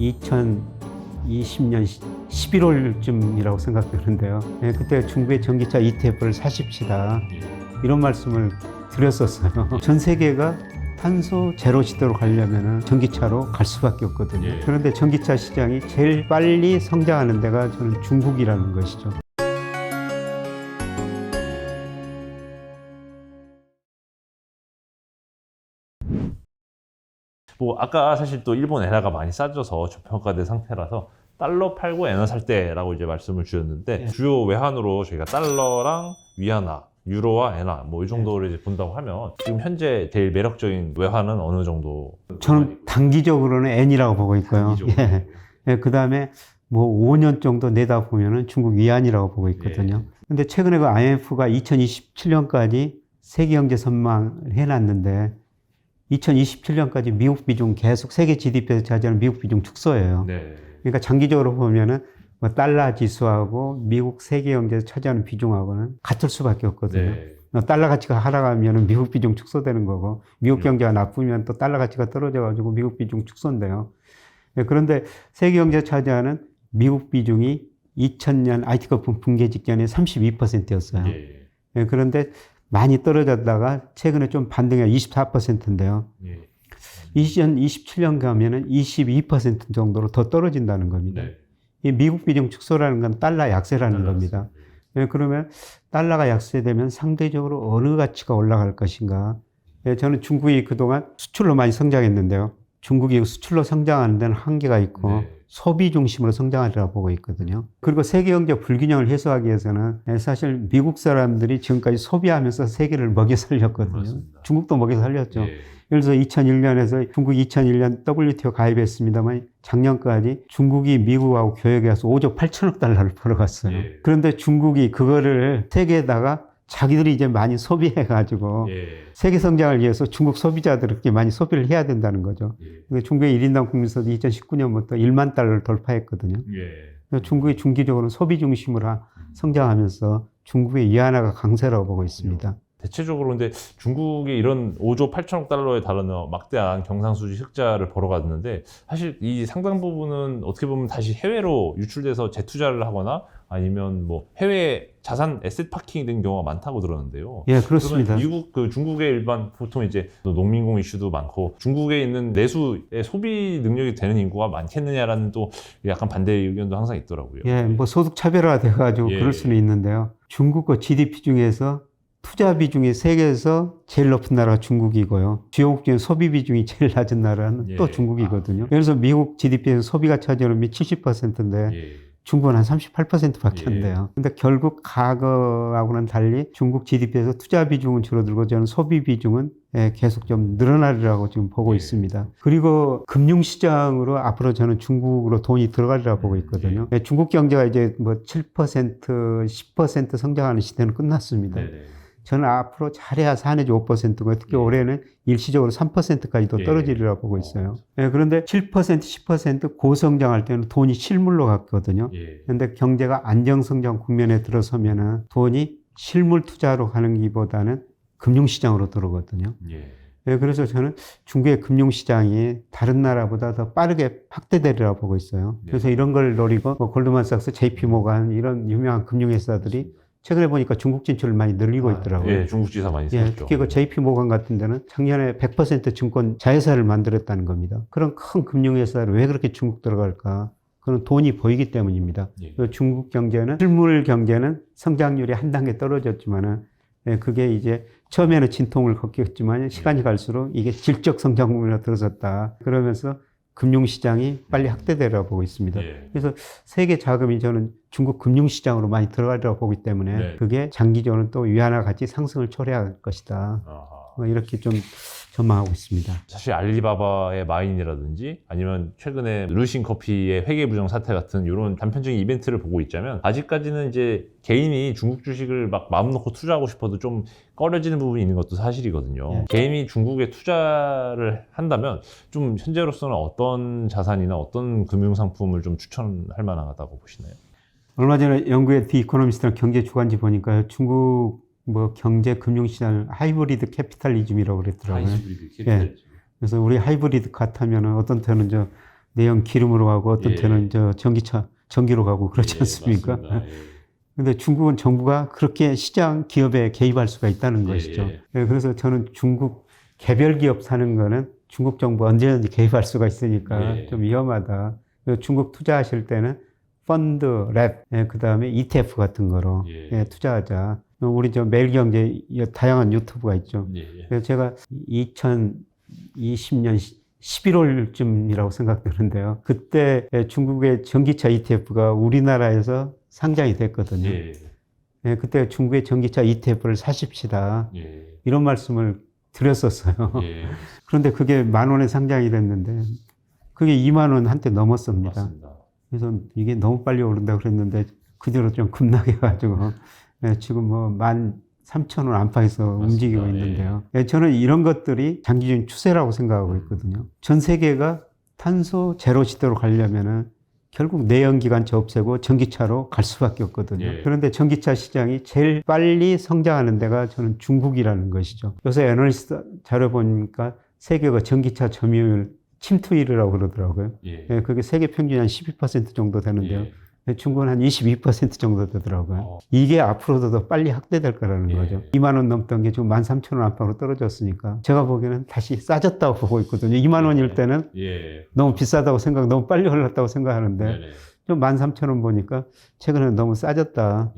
2020년 11월쯤이라고 생각되는데요. 예, 그때 중국의 전기차 ETF를 사십시다. 이런 말씀을 드렸었어요. 전 세계가 탄소 제로 시대로 가려면 전기차로 갈 수밖에 없거든요. 그런데 전기차 시장이 제일 빨리 성장하는 데가 저는 중국이라는 것이죠. 뭐 아까 사실 또 일본 엔화가 많이 싸져서 저평가된 상태라서 달러 팔고 엔화 살 때라고 이제 말씀을 주셨는데 주요 외환으로 저희가 달러랑 위안화, 유로와 엔화 뭐 이 정도를 이제 본다고 하면 지금 현재 제일 매력적인 외환은 어느 정도? 저는 단기적으로는 N이라고 보고 있고요. 예. 예, 그다음에 뭐 5년 정도 내다 보면은 중국 위안이라고 보고 있거든요. 근데 최근에 그 IMF가 2027년까지 세계 경제 전망을 해놨는데 2027년까지 미국 비중 계속 세계 GDP에서 차지하는 미국 비중 축소예요. 그러니까 장기적으로 보면은 뭐 달러 지수하고 미국 세계 경제에서 차지하는 비중하고는 같을 수밖에 없거든요. 달러 가치가 하락하면 미국 비중 축소되는 거고 미국 경제가 나쁘면 또 달러 가치가 떨어져가지고 미국 비중 축소인데요. 그런데 세계 경제에서 차지하는 미국 비중이 2000년 IT 거품 붕괴 직전에 32%였어요. 그런데 많이 떨어졌다가 최근에 좀 반등해 24%인데요. 2027년 가면은 22% 정도로 더 떨어진다는 겁니다. 이 미국 비중 축소라는 건 달러 약세라는 겁니다. 그러면 달러가 약세되면 상대적으로 어느 가치가 올라갈 것인가. 저는 중국이 그동안 수출로 많이 성장했는데요. 중국이 수출로 성장하는 데는 한계가 있고 소비 중심으로 성장하리라고 보고 있거든요. 그리고 세계 경제 불균형을 해소하기 위해서는 사실 미국 사람들이 지금까지 소비하면서 세계를 먹여 살렸거든요. 맞습니다. 중국도 먹여 살렸죠. 예를 들어서 2001년에서 중국이 2001년 WTO 가입했습니다만 작년까지 중국이 미국하고 교역해서 5조 8천억 달러를 벌어갔어요. 그런데 중국이 그거를 세계에다가 자기들이 이제 많이 소비해가지고 세계 성장을 위해서 중국 소비자들에게 많이 소비를 해야 된다는 거죠. 중국의 1인당 국민소득 2019년부터 1만 달러를 돌파했거든요. 중국이 중기적으로 소비 중심으로 성장하면서 중국의 위안화가 강세라고 보고 있습니다. 대체적으로 근데 중국이 이런 5조 8천억 달러에 달하는 막대한 경상수지 흑자를 벌어갔는데 사실 이 상당 부분은 어떻게 보면 다시 해외로 유출돼서 재투자를 하거나 아니면 뭐 해외 자산 에셋 파킹이 된 경우가 많다고 들었는데요. 예, 그렇습니다. 미국 중국의 일반 보통 이제 농민공 이슈도 많고 중국에 있는 내수의 소비 능력이 되는 인구가 많겠느냐라는 또 약간 반대 의견도 항상 있더라고요. 예, 뭐 소득 차별화 돼가지고 그럴 수는 있는데요. 중국 거 GDP 중에서 투자 비중이 세계에서 제일 높은 나라가 중국이고요. 주요국 중에 소비 비중이 제일 낮은 나라는 또 중국이거든요. 그래서 미국 GDP에서 소비가 차지하는 70%인데 중국은 한 38%밖에 안 돼요. 근데 결국 과거하고는 달리 중국 GDP에서 투자 비중은 줄어들고 저는 소비 비중은 계속 좀 늘어나리라고 지금 보고 있습니다. 그리고 금융시장으로 앞으로 저는 중국으로 돈이 들어가리라고 보고 있거든요. 중국 경제가 이제 뭐 7%, 10% 성장하는 시대는 끝났습니다. 저는 앞으로 잘해야 4 내지 5%고 특히 올해는 일시적으로 3%까지도 떨어지리라고 보고 있어요. 그런데 7%, 10% 고성장할 때는 돈이 실물로 갔거든요. 그런데 경제가 안정성장 국면에 들어서면은 돈이 실물 투자로 가는 것보다는 금융시장으로 들어오거든요. 그래서 저는 중국의 금융시장이 다른 나라보다 더 빠르게 확대되리라고 보고 있어요. 그래서 이런 걸 노리고 뭐 골드만삭스, JP모간 이런 유명한 금융회사들이 최근에 보니까 중국 진출을 많이 늘리고 있더라고요. 중국 지사 많이 샀죠. 특히 그 JP모간 같은 데는 작년에 100% 증권 자회사를 만들었다는 겁니다. 그런 큰 금융회사를 왜 그렇게 중국 들어갈까? 그건 돈이 보이기 때문입니다. 중국 경제는 실물 경제는 성장률이 한 단계 떨어졌지만은 그게 이제 처음에는 진통을 겪었지만 시간이 갈수록 이게 질적 성장 국면으로 들어섰다. 그러면서 금융시장이 빨리 확대되리라고 보고 있습니다. 그래서 세계 자금이 저는 중국 금융시장으로 많이 들어가리라고 보기 때문에 그게 장기적으로는 또 위안화 같이 상승을 초래할 것이다. 이렇게 좀 전망하고 있습니다. 사실 알리바바의 마인이라든지 아니면 최근에 루싱커피의 회계 부정 사태 같은 이런 단편적인 이벤트를 보고 있자면 아직까지는 이제 개인이 중국 주식을 막 마음 놓고 투자하고 싶어도 좀 꺼려지는 부분이 있는 것도 사실이거든요. 개인이 중국에 투자를 한다면 좀 현재로서는 어떤 자산이나 어떤 금융상품을 좀 추천할 만하다고 보시나요? 얼마 전에 영국의 디 이코노미스트랑 경제 주간지 보니까 중국 뭐 경제 금융시장 하이브리드 캐피탈리즘이라고 그랬더라고요. 그래서 우리 하이브리드 같으면 어떤 때는 내연 기름으로 가고 어떤 예. 때는 전기로 가고 그렇지 않습니까? 맞습니다. 근데 중국은 정부가 그렇게 시장 기업에 개입할 수가 있다는 것이죠. 그래서 저는 중국 개별 기업 사는 거는 중국 정부 언제든지 개입할 수가 있으니까 좀 위험하다. 중국 투자하실 때는 펀드, 랩, 그 다음에 ETF 같은 거로 투자하자. 우리 매일경제 다양한 유튜브가 있죠. 그래서 제가 2020년 11월쯤이라고 생각되는데요. 그때 중국의 전기차 ETF가 우리나라에서 상장이 됐거든요. 그때 중국의 전기차 ETF를 사십시다. 이런 말씀을 드렸었어요. 그런데 그게 10,000원에 상장이 됐는데 그게 20,000원 한때 넘었습니다. 맞습니다. 그래서 이게 너무 빨리 오른다고 그랬는데 그 뒤로 좀 급락해가지고 지금 뭐 13,000원 안팎에서 움직이고 있는데요. 저는 이런 것들이 장기적인 추세라고 생각하고 있거든요. 전 세계가 탄소 제로 시대로 가려면은 결국 내연기관차 없애고 전기차로 갈 수밖에 없거든요. 그런데 전기차 시장이 제일 빨리 성장하는 데가 저는 중국이라는 것이죠. 요새 애널리스트 자료 보니까 세계가 전기차 점유율 침투율이라고 그러더라고요. 그게 세계 평균이 한 12% 정도 되는데요. 중국은 한 22% 정도 되더라고요. 이게 앞으로도 더 빨리 확대될 거라는 거죠. 20,000원 넘던 게 지금 13,000원 안팎으로 떨어졌으니까 제가 보기에는 다시 싸졌다고 보고 있거든요. 20,000원일 때는 너무 비싸다고 너무 빨리 올랐다고 생각하는데 좀 13,000원 보니까 최근에 너무 싸졌다.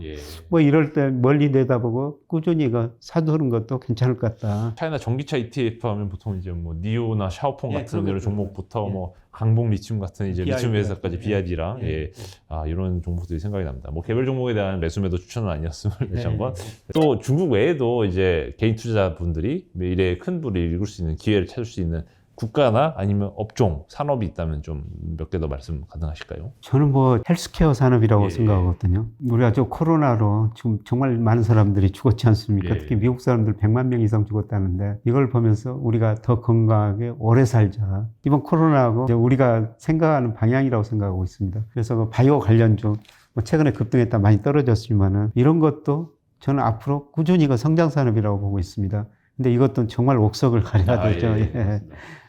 뭐 이럴 때 멀리 내다보고 꾸준히 사두는 것도 괜찮을 것 같다. 차이나 전기차 ETF 하면 보통 이제 뭐 니오나 샤오퐁 같은 이런 종목부터 뭐 강북 리튬 같은 이제 리튬 회사까지 BRD랑 이런 종목들이 생각이 납니다. 뭐 개별 종목에 대한 매수매도 추천은 아니었음을 다시 한번. 또 중국 외에도 이제 개인 투자자분들이 미래에 큰 부를 이룰 수 있는 기회를 찾을 수 있는 국가나 아니면 업종, 산업이 있다면 좀 몇 개 더 말씀 가능하실까요? 저는 뭐 헬스케어 산업이라고 생각하거든요. 우리가 코로나로 지금 정말 많은 사람들이 죽었지 않습니까? 특히 미국 사람들 100만 명 이상 죽었다는데 이걸 보면서 우리가 더 건강하게 오래 살자. 이번 코로나하고 이제 우리가 생각하는 방향이라고 생각하고 있습니다. 그래서 그 바이오 관련주, 뭐 최근에 급등했다 많이 떨어졌지만은 이런 것도 저는 앞으로 꾸준히 성장 산업이라고 보고 있습니다. 근데 이것도 정말 옥석을 가려야 되죠.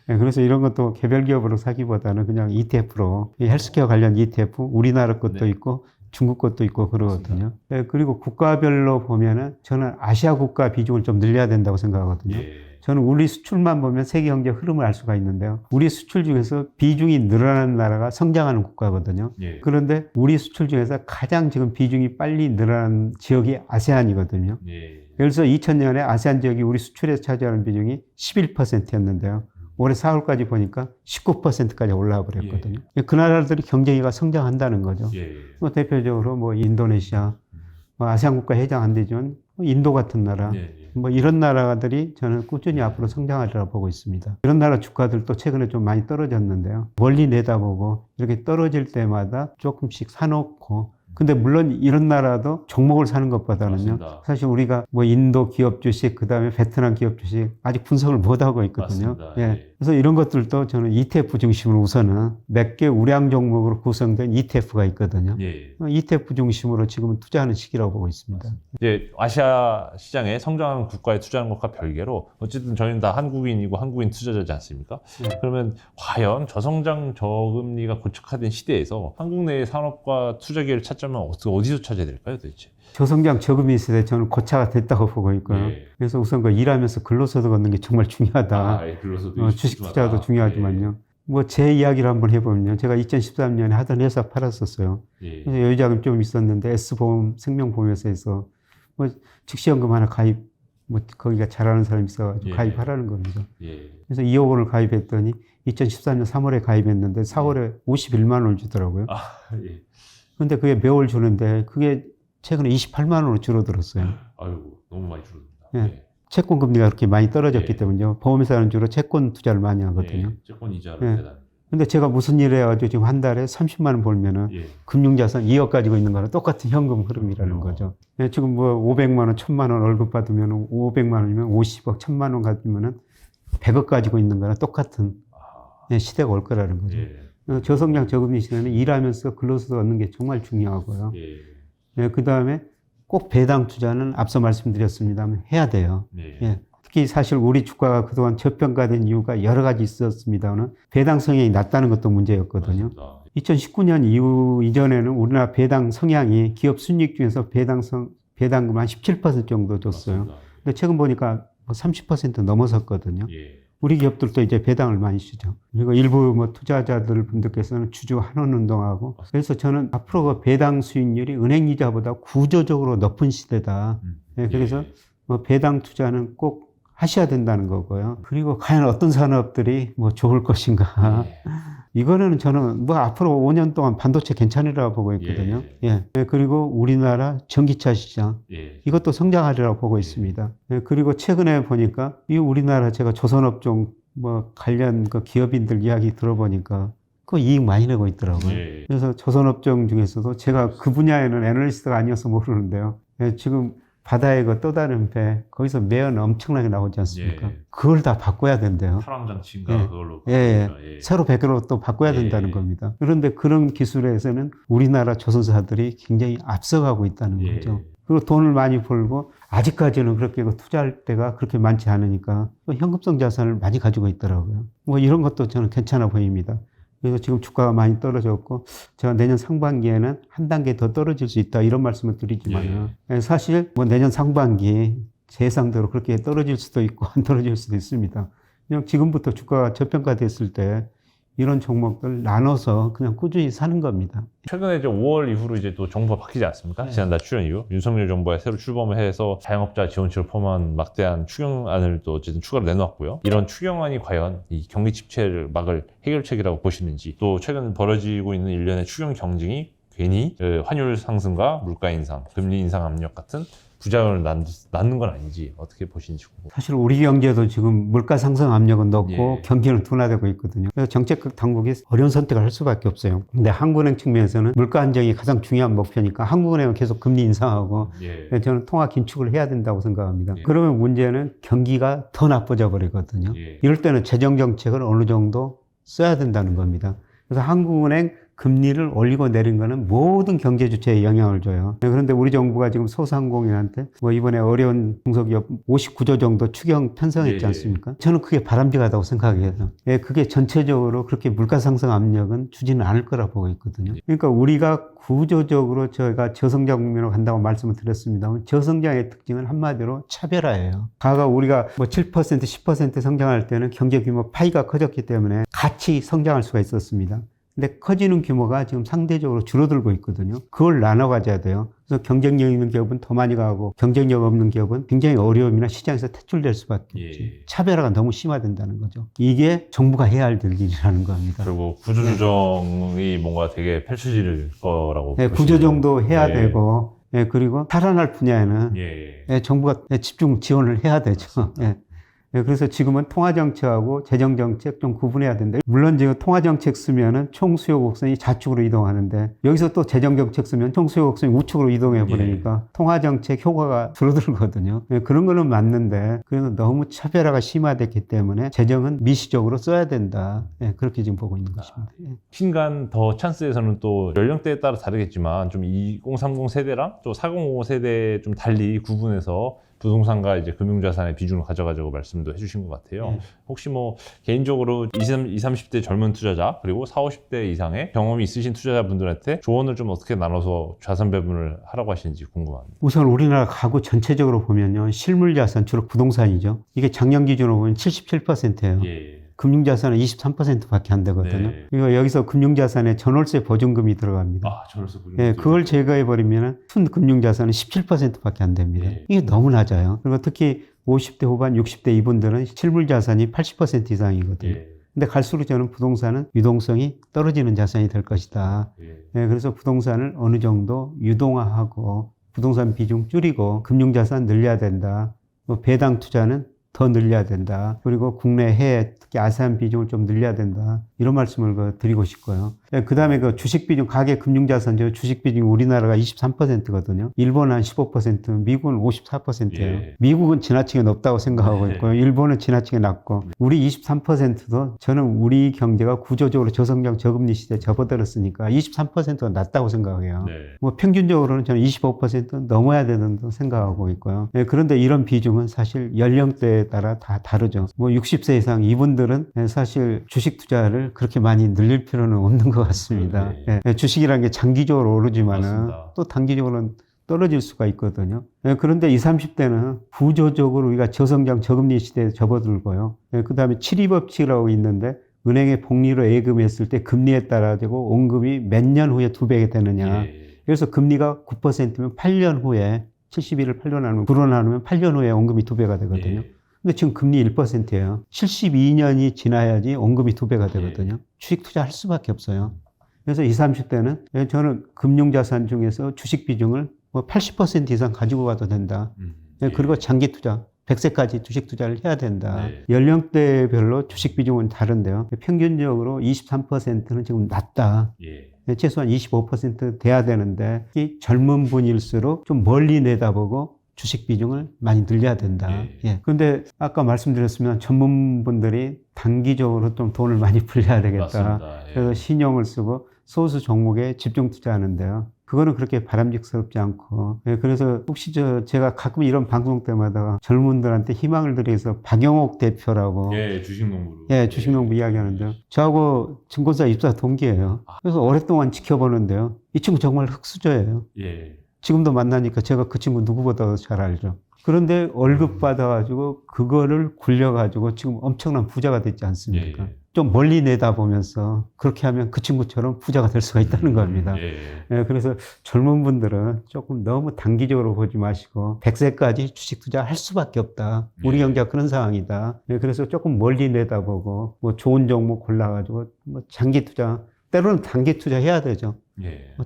그래서 이런 것도 개별 기업으로 사기보다는 그냥 ETF로, 헬스케어 관련 ETF, 우리나라 것도 있고 중국 것도 있고 그러거든요. 그리고 국가별로 보면은 저는 아시아 국가 비중을 좀 늘려야 된다고 생각하거든요. 저는 우리 수출만 보면 세계 경제 흐름을 알 수가 있는데요. 우리 수출 중에서 비중이 늘어나는 나라가 성장하는 국가거든요. 그런데 우리 수출 중에서 가장 지금 비중이 빨리 늘어나는 지역이 아세안이거든요. 예를 들어서 2000년에 아세안 지역이 우리 수출에서 차지하는 비중이 11%였는데요. 올해 4월까지 보니까 19%까지 올라와 버렸거든요. 그 나라들이 경쟁이가 성장한다는 거죠. 뭐 대표적으로 뭐 인도네시아, 뭐 아세안 국가 해당 안 되지만 인도 같은 나라, 뭐 이런 나라들이 저는 꾸준히 앞으로 성장하리라고 보고 있습니다. 이런 나라 주가들도 최근에 좀 많이 떨어졌는데요. 멀리 내다보고 이렇게 떨어질 때마다 조금씩 사놓고, 근데 물론 이런 나라도 종목을 사는 것보다는요. 맞습니다. 사실 우리가 뭐 인도 기업 주식, 그 다음에 베트남 기업 주식 아직 분석을 못 하고 있거든요. 그래서 이런 것들도 저는 ETF 중심으로 우선은 몇 개 우량 종목으로 구성된 ETF가 있거든요. ETF 중심으로 지금은 투자하는 시기라고 보고 있습니다. 이제 아시아 시장에 성장하는 국가에 투자하는 것과 별개로 어쨌든 저희는 다 한국인이고 한국인 투자자지 않습니까? 그러면 과연 저성장 저금리가 고착화된 시대에서 한국 내의 산업과 투자 기회를 찾자면 어디서 찾아야 될까요, 도대체? 저성장 저금리 시대 저는 고차가 됐다고 보고 있고요. 그래서 우선 일하면서 근로소득 얻는 게 정말 중요하다. 주식 투자도 중요하지만요. 뭐 제 이야기를 한번 해보면요. 제가 2013년에 하던 회사 팔았었어요. 그래서 여유자금 좀 있었는데 S보험 생명보험회사에서 뭐 즉시연금 하나 가입, 뭐 거기가 잘하는 사람이 있어가지고 가입하라는 겁니다. 그래서 2억 원을 가입했더니 2014년 3월에 가입했는데 4월에 51만 원을 주더라고요. 근데 그게 매월 주는데 그게 최근에 28만 원으로 줄어들었어요. 아이고, 너무 많이 줄어듭니다. 채권 금리가 그렇게 많이 떨어졌기 때문에요. 보험회사는 주로 채권 투자를 많이 하거든요. 채권 이자를 대단. 근데 제가 무슨 일을 해가지고 지금 한 달에 30만 원 벌면은 금융자산 2억 가지고 있는 거랑 똑같은 현금 흐름이라는 거죠. 지금 뭐 500만 원, 1000만 원 월급 받으면 500만 원이면 50억, 1000만 원 가지면은 100억 가지고 있는 거랑 똑같은 시대가 올 거라는 거죠. 저성장 저금리 시대는 일하면서 근로소득 얻는 게 정말 중요하고요. 그 다음에 꼭 배당 투자는 앞서 말씀드렸습니다만 해야 돼요. 특히 특히 사실 우리 주가가 그동안 저평가된 이유가 여러 가지 있었습니다만 배당 성향이 낮다는 것도 문제였거든요. 맞습니다. 2019년 이전에는 우리나라 배당 성향이 기업 순이익 중에서 배당금 한 17% 정도 줬어요. 맞습니다. 근데 최근 보니까 30% 넘어섰거든요. 예. 우리 기업들도 이제 배당을 많이 주죠. 그리고 일부 뭐 투자자들 분들께서는 주주 환원 운동하고, 그래서 저는 앞으로 그 배당 수익률이 은행 이자보다 구조적으로 높은 시대다. 예, 그래서 뭐 배당 투자는 꼭 하셔야 된다는 거고요. 그리고 과연 어떤 산업들이 뭐 좋을 것인가. 이거는 저는 뭐 앞으로 5년 동안 반도체 괜찮으리라고 보고 있거든요. 예. 그리고 우리나라 전기차 시장. 이것도 성장하리라고 보고 있습니다. 예. 그리고 최근에 보니까 이 우리나라 제가 조선업종 뭐 관련 그 기업인들 이야기 들어보니까 그 이익 많이 내고 있더라고요. 그래서 조선업종 중에서도 제가 그 분야에는 애널리스트가 아니어서 모르는데요. 예. 지금 바다에 그 또 다른 배, 거기서 매연 엄청나게 나오지 않습니까? 그걸 다 바꿔야 된대요. 탈황장치인가 그걸로. 새로 100으로 또 바꿔야 된다는 겁니다. 그런데 그런 기술에서는 우리나라 조선사들이 굉장히 앞서가고 있다는 거죠. 그리고 돈을 많이 벌고 아직까지는 그렇게 투자할 때가 그렇게 많지 않으니까 현금성 자산을 많이 가지고 있더라고요. 뭐 이런 것도 저는 괜찮아 보입니다. 그래서 지금 주가가 많이 떨어졌고 제가 내년 상반기에는 한 단계 더 떨어질 수 있다 이런 말씀을 드리지만 사실 뭐 내년 상반기 제 예상대로 그렇게 떨어질 수도 있고 안 떨어질 수도 있습니다. 그냥 지금부터 주가가 저평가됐을 때 이런 종목들 나눠서 그냥 꾸준히 사는 겁니다. 최근에 이제 5월 이후로 이제 또 정부가 바뀌지 않습니까? 지난달 출연 이후 윤석열 정부가 새로 출범을 해서 자영업자 지원책을 포함한 막대한 추경안을 또 어쨌든 추가로 내놓았고요. 이런 추경안이 과연 이 경기 침체를 막을 해결책이라고 보시는지, 또 최근 벌어지고 있는 일련의 추경 경쟁이 괜히 환율 상승과 물가 인상, 금리 인상 압력 같은 부작용을 낳는 건 아닌지 어떻게 보시는지 궁금합니다. 사실 우리 경제도 지금 물가 상승 압력은 높고 경기는 둔화되고 있거든요. 그래서 정책 당국이 어려운 선택을 할 수밖에 없어요. 근데 한국은행 측면에서는 물가 안정이 가장 중요한 목표니까 한국은행은 계속 금리 인상하고 저는 통화 긴축을 해야 된다고 생각합니다. 그러면 문제는 경기가 더 나빠져 버리거든요. 이럴 때는 재정 정책을 어느 정도 써야 된다는 겁니다. 그래서 한국은행 금리를 올리고 내린 거는 모든 경제 주체에 영향을 줘요. 그런데 우리 정부가 지금 소상공인한테 뭐 이번에 어려운 중소기업 59조 정도 추경 편성했지 않습니까? 저는 그게 바람직하다고 생각해요. 그게 전체적으로 그렇게 물가 상승 압력은 주지는 않을 거라 보고 있거든요. 그러니까 우리가 구조적으로 저희가 저성장 국면으로 간다고 말씀을 드렸습니다만 저성장의 특징은 한마디로 차별화예요. 과거 우리가 뭐 7%, 10% 성장할 때는 경제 규모 파이가 커졌기 때문에 같이 성장할 수가 있었습니다. 근데 커지는 규모가 지금 상대적으로 줄어들고 있거든요. 그걸 나눠 가져야 돼요. 그래서 경쟁력 있는 기업은 더 많이 가고 경쟁력 없는 기업은 굉장히 어려움이나 시장에서 퇴출될 수밖에 없지. 차별화가 너무 심화된다는 거죠. 이게 정부가 해야 할 일이라는 겁니다. 그리고 구조조정이 뭔가 되게 펼쳐질 거라고 보시나요? 구조조정도 해야 되고 그리고 살아날 분야에는 정부가 집중 지원을 해야 되죠. 그래서 지금은 통화정책하고 재정정책 좀 구분해야 된다. 물론 지금 통화정책 쓰면은 총수요 곡선이 좌측으로 이동하는데 여기서 또 재정정책 쓰면 총수요 곡선이 우측으로 이동해 버리니까 통화정책 효과가 줄어들거든요. 그런 거는 맞는데 그래서 너무 차별화가 심화됐기 때문에 재정은 미시적으로 써야 된다. 그렇게 지금 보고 있는 것입니다. 신간 더 찬스에서는 또 연령대에 따라 다르겠지만 좀 2030 세대랑 또 4050 세대 좀 달리 구분해서 부동산과 이제 금융자산의 비중을 가져가자고 말씀도 해주신 것 같아요. 혹시 뭐 개인적으로 20, 30대 젊은 투자자 그리고 40, 50대 이상의 경험이 있으신 투자자분들한테 조언을 좀 어떻게 나눠서 자산 배분을 하라고 하시는지 궁금합니다. 우선 우리나라 가구 전체적으로 보면요. 실물자산 주로 부동산이죠. 이게 작년 기준으로 보면 77%예요. 금융자산은 23%밖에 안 되거든요. 그리고 여기서 금융자산에 전월세 보증금이 들어갑니다. 전월세 보증금. 그걸 제거해버리면 순 금융자산은 17%밖에 안 됩니다. 이게 너무 낮아요. 그리고 특히 50대 후반, 60대 이분들은 실물자산이 80% 이상이거든요. 근데 갈수록 저는 부동산은 유동성이 떨어지는 자산이 될 것이다. 그래서 부동산을 어느 정도 유동화하고 부동산 비중 줄이고 금융자산 늘려야 된다. 배당 투자는 더 늘려야 된다. 그리고 국내 해외 특히 아세안 비중을 좀 늘려야 된다. 이런 말씀을 드리고 싶고요. 그 다음에 그 주식 비중, 가계 금융자산 중 주식 비중 우리나라가 23%거든요. 일본은 한 15%, 미국은 54%예요. 예. 미국은 지나치게 높다고 생각하고 있고요. 일본은 지나치게 낮고, 우리 23%도 저는 우리 경제가 구조적으로 저성장 저금리 시대에 접어들었으니까 23%가 낮다고 생각해요. 네. 뭐 평균적으로는 저는 25% 넘어야 된다고 생각하고 있고요. 그런데 이런 비중은 사실 연령대에 따라 다 다르죠. 뭐 60세 이상 이분들은 사실 주식 투자를 그렇게 많이 늘릴 필요는 없는 것 같습니다. 주식이라는 게 장기적으로 오르지만은 맞습니다. 또 단기적으로는 떨어질 수가 있거든요. 그런데 20, 30대는 구조적으로 우리가 저성장 저금리 시대에 접어들고요. 그 다음에 치리법칙이라고 있는데 은행에 복리로 예금했을 때 금리에 따라 되고 원금이 몇 년 후에 2배가 되느냐. 그래서 금리가 9%면 8년 후에 71을 8년 나누면 9로 나누면 8년 후에 원금이 2배가 되거든요. 근데 지금 금리 1%예요. 72년이 지나야지 원금이 2배가 되거든요. 주식 투자할 수밖에 없어요. 그래서 20, 30대는 저는 금융자산 중에서 주식 비중을 뭐 80% 이상 가지고 가도 된다. 그리고 장기 투자, 100세까지 주식 투자를 해야 된다. 연령대별로 주식 비중은 다른데요. 평균적으로 23%는 지금 낮다. 최소한 25% 돼야 되는데 이 젊은 분일수록 좀 멀리 내다보고 주식 비중을 많이 늘려야 된다. 그런데 아까 말씀드렸으면 전문분들이 단기적으로 좀 돈을 많이 불려야 되겠다. 그래서 신용을 쓰고 소수 종목에 집중 투자하는데요. 그거는 그렇게 바람직스럽지 않고, 그래서 혹시 제가 가끔 이런 방송 때마다 젊은들한테 희망을 드리기 위해서 박영옥 대표라고 주식농부로 주식농부 이야기하는데요. 저하고 증권사 입사 동기예요. 그래서 오랫동안 지켜보는데요. 이 친구 정말 흙수저예요. 지금도 만나니까 제가 그 친구 누구보다도 잘 알죠. 그런데 월급 받아가지고 그거를 굴려가지고 지금 엄청난 부자가 됐지 않습니까? 좀 멀리 내다보면서 그렇게 하면 그 친구처럼 부자가 될 수가 있다는 겁니다. 그래서 젊은 분들은 조금 너무 단기적으로 보지 마시고 100세까지 주식 투자할 수밖에 없다. 우리 경제가 그런 상황이다. 그래서 조금 멀리 내다보고 뭐 좋은 종목 골라가지고 뭐 장기 투자, 때로는 단기 투자 해야 되죠.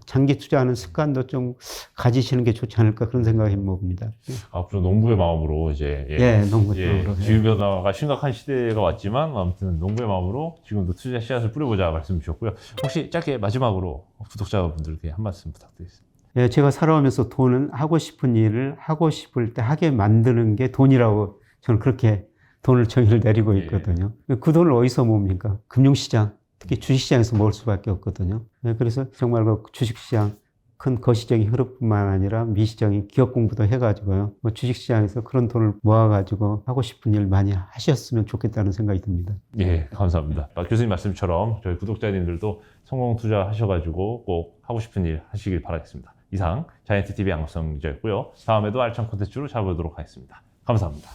장기 투자하는 습관도 좀 가지시는 게 좋지 않을까 그런 생각이 해봅니다. 앞으로 농부의 마음으로 이제 농부의 마음으로 기후변화가 심각한 시대가 왔지만 아무튼 농부의 마음으로 지금도 투자 씨앗을 뿌려보자 말씀 주셨고요. 혹시 짧게 마지막으로 구독자분들께 한 말씀 부탁드리겠습니다. 제가 살아오면서 돈은 하고 싶은 일을 하고 싶을 때 하게 만드는 게 돈이라고 저는 그렇게 돈을 정의를 내리고 있거든요. 그 돈을 어디서 모읍니까? 금융시장. 특히 주식시장에서 모을 수밖에 없거든요. 그래서 정말 그 주식시장 큰 거시적인 흐름뿐만 아니라 미시적인 기업 공부도 해가지고요. 뭐 주식시장에서 그런 돈을 모아가지고 하고 싶은 일 많이 하셨으면 좋겠다는 생각이 듭니다. 감사합니다. 교수님 말씀처럼 저희 구독자님들도 성공 투자하셔가지고 꼭 하고 싶은 일 하시길 바라겠습니다. 이상 자이언트TV 양성 기자였고요. 다음에도 알찬 콘텐츠로 찾아보도록 하겠습니다. 감사합니다.